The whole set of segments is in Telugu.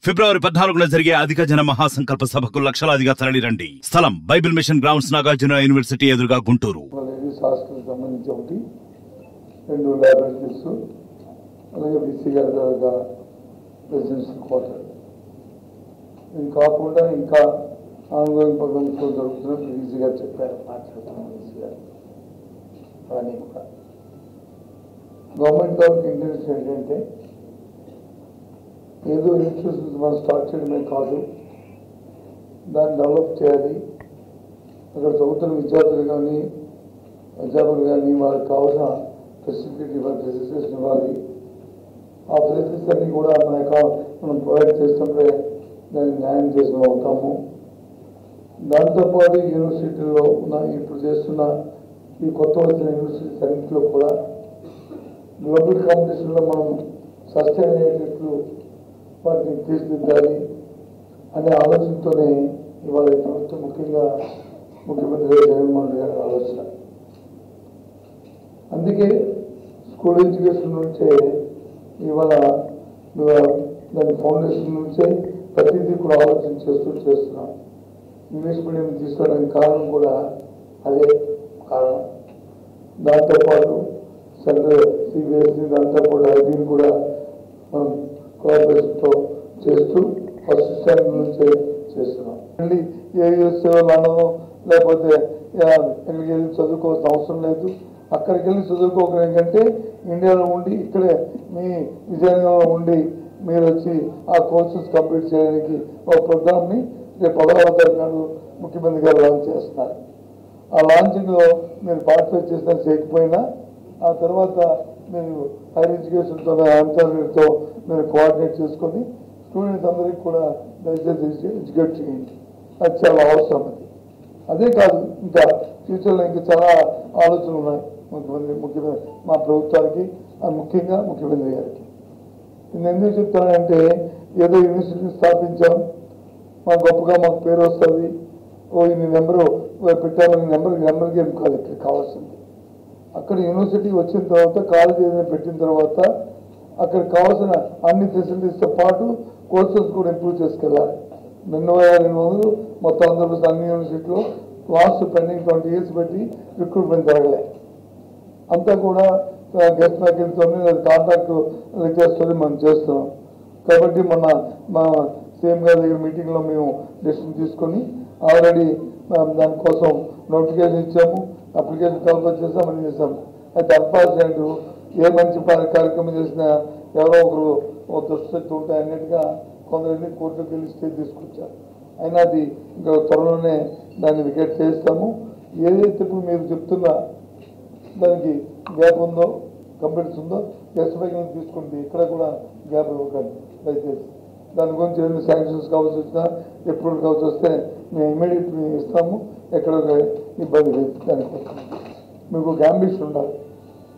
ఫిబ్రవరి 14న జరిగే అధిక జన మహాసంకల్ప సభకు లక్షలాదిగా తరలిరండి. స్థలం Bible mission grounds, Nagarjuna university ఎదురుగా, గుంటూరు. ఇది కాకుండా ఇంకా ఆన్గోయింగ్ ప్రోగ్రామ్స్లో జరుగుతున్నట్టు ఈజీ గారు చెప్పారు, మాట్లాడుతున్నాం ఈజీ గారు. కానీ కూడా గవర్నమెంట్ వాళ్ళకి ఇంట్రెస్ట్ ఏంటంటే ఏదో ఇన్స్టిట్యూషన్స్ మనం స్టార్ట్ చేయడమే కాదు, దాన్ని డెవలప్ చేయాలి. అక్కడ చదువుతున్న విద్యార్థులు కానీ అధ్యాపకులు కానీ వాళ్ళకి కావాల్సిన ఫెసిలిటీ ఫెసిలిటీస్ ఇవ్వాలి. ఆ ఫెసిలిటీస్ అన్నీ కూడా మనం ప్రొవైడ్ చేస్తుంటే దానికి న్యాయం చేసిన అవుతాము. దాంతోపాటు యూనివర్సిటీలో ఉన్న ఇప్పుడు చేస్తున్న ఈ కొత్త వచ్చిన యూనివర్సిటీస్ అన్నింటిలో కూడా గ్లోబల్ కాంపిటీషన్లో మనం సస్టైన్ అయ్యేటట్లు వాటిని తీర్చిదిద్దాలి అనే ఆలోచనతోనే ఇవాళ ప్రభుత్వం, ముఖ్యంగా ముఖ్యమంత్రి జగన్మోహన్ రెడ్డి గారి ఆలోచన. అందుకే స్కూల్ ఎడ్యుకేషన్ నుంచే ఇవాళ దాని ఫౌండేషన్ నుంచే ప్రతిదీ కూడా ఆలోచన చేస్తున్నాం. ఇంగ్లీష్ మీడియం తీసుకోవడానికి కారణం కూడా అదే కారణం. దాంతోపాటు సెంట్రల్ సిబిఎస్ఈ, దాంతోపాటు ఐబీని కూడా మనం కోఆపరేషన్తో చేస్తూ ఫస్ట్ స్టాండర్డ్ నుంచే చేస్తున్నాం. మళ్ళీ ఏ సేవలు అనడం, లేకపోతే ఎక్కడికి వెళ్ళి చదువుకోవాల్సిన అవసరం లేదు. అక్కడికి వెళ్ళి చదువుకోవడం ఏంటంటే ఇండియాలో ఉండి ఇక్కడే మీ విజయనగరంలో ఉండి మీరు వచ్చి ఆ కోర్సెస్ కంప్లీట్ చేయడానికి ఒక ప్రోగ్రామ్ని రేపు 16వ తారీఖు ముఖ్యమంత్రి గారు లాంచ్ చేస్తున్నారు. ఆ లాంచింగ్లో మీరు పార్టిసిపేట్ చేసినా చేయకపోయినా ఆ తర్వాత మీరు హైయర్ ఎడ్యుకేషన్తో ఆంధ్రతో మీరు కోఆర్డినేట్ చేసుకొని స్టూడెంట్స్ అందరికీ కూడా దయచేసి ఎడ్యుకేట్ చేయండి. అది చాలా అవసరం. అదే కాదు, ఇంకా ఫ్యూచర్లో ఇంకా చాలా ఆలోచనలు ఉన్నాయి ముఖ్యమంత్రి మా ప్రభుత్వానికి, ముఖ్యంగా ముఖ్యమంత్రి గారికి. నేను ఎందుకు చెప్తానంటే ఏదో యూనివర్సిటీ స్థాపించాం, మా గొప్పగా మాకు పేరు వస్తుంది, ఇన్ని నెంబరు పెట్టామని నెంబర్కి ఏం కాదు. ఇక్కడ కావాల్సింది అక్కడ యూనివర్సిటీ వచ్చిన తర్వాత, కాలేజీ ఏదైనా పెట్టిన తర్వాత అక్కడ కావాల్సిన అన్ని ఫెసిలిటీస్తో పాటు కోర్సెస్ కూడా ఇంప్రూవ్ చేసుకెళ్ళాలి. 2200 మొత్తం ఆంధ్రప్రదేశ్ అన్ని యూనివర్సిటీలో లాస్ట్ పెండింగ్ 20 years పెట్టి రిక్రూట్మెంట్ జరగలే. అంతా కూడా గెస్ట్ ఫ్యాకల్టీతో కాంట్రాక్ట్ లెక్చర్స్తో మనం చేస్తున్నాం. కాబట్టి మా సీఎం గారి దగ్గర మీటింగ్లో మేము డెసిషన్ తీసుకొని ఆల్రెడీ దానికోసం నోటిఫికేషన్ ఇచ్చాము, అప్లికేషన్ కల్పన చేసాం, అని చేసాము. అయితే అన్ఫార్చునేట్ ఏ మంచి కార్యక్రమం చేసినా ఎవరో ఒకరు దుష్టశక్తి ఉంటాయి అన్నట్టుగా కొందరిని కోర్టుకు వెళ్ళి స్టే తీసుకొచ్చారు. అయినా అది ఇంకా త్వరలోనే దాన్ని వికెట్ చేస్తాము. ఏదైతే ఇప్పుడు మీరు చెప్తున్నా దానికి గ్యాప్ ఉందో, కంప్లీట్స్ ఉందో, గెస్ట్ ఫ్యాకల్టీ తీసుకుంటే ఇక్కడ కూడా గ్యాప్ ఇవ్వకండి దయచేసి. దాని గురించి ఏదైనా శాంక్షన్స్ కావాల్సి వచ్చినా, ఎప్పుడు కావాల్సి వస్తే మేము ఇమీడియట్ ఇస్తాము. ఎక్కడ ఇబ్బంది లేదు. దానికోసం మీకు ఒక అంబిషన్ ఉండాలి,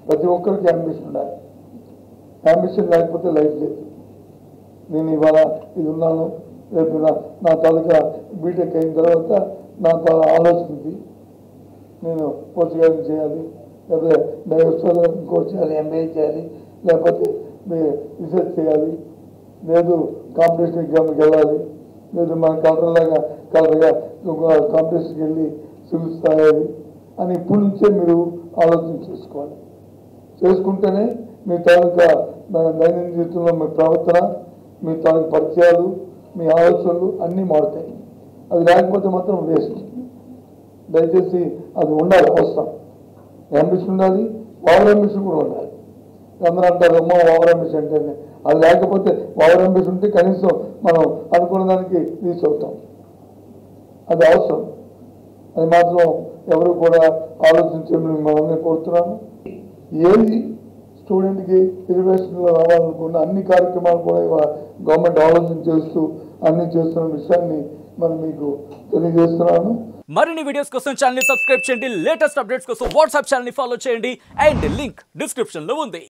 ప్రతి ఒక్కరికి అంబిషన్ ఉండాలి. అంబిషన్ లేకపోతే లైఫ్ లేదు. నేను ఇవాళ ఇది ఉన్నాను, రేపు నా తాలూకా బీటెక్ అయిన తర్వాత నా ఆలోచనది నేను పోస్ట్ గ్రాడ్యుయేట్ చేయాలి, లేకపోతే డైరెక్టర్ కోర్స్ చేయాలి, ఎంబీఏ చేయాలి, లేకపోతే రీసెర్చ్ చేయాలి, లేదు కాంపిటీషన్ ఎగ్జామ్కి వెళ్ళాలి, లేదు మన కలర్గా కాంపిటీషన్కి వెళ్ళి సివిల్స్ రాయాలి అని ఇప్పటి నుంచే మీరు ఆలోచన చేసుకోవాలి. చేసుకుంటేనే మీ తాలూకా దైనందిన జీవితంలో మీ ప్రవర్తన, మీ తాలూకా పరిచయాలు, మీ ఆలోచనలు అన్నీ మారుతాయి. అది లేకపోతే మాత్రం వేస్ట్. దయచేసి అది ఉండాలి, అవసరం. అంబిషన్ ఉండాలి, ఓవర్ అంబిషన్ కూడా ఉండాలి. అందరూ అంటారు అమ్మో ఓవర్ అంబిషన్ అంటే, అది లేకపోతే ఓవర్ అంబిషన్ ఉంటే కనీసం మనం అనుకున్న దానికి రీచ్ అవుతాం. అది అవసరం. అది మాత్రం ఎవరు కూడా ఆలోచించమని మనల్ని కోరుతున్నాను. ఏది స్టూడెంట్కి ఎడ్యుకేషన్లో రావాలనుకున్న అన్ని కార్యక్రమాలు కూడా గవర్నమెంట్ ఆలోచన చేస్తూ అన్ని చేస్తున్న విషయాన్ని మనం మీకు తెలియజేస్తున్నాను. మరిన్ని వీడియోస్ కోసం ఛానల్ ని సబ్స్క్రైబ్ చేయండి. లేటెస్ట్ అప్డేట్స్ కోసం వాట్సాప్ ఛానల్ ని ఫాలో చేయండి. అండ్ లింక్ డిస్క్రిప్షన్ లో ఉంది.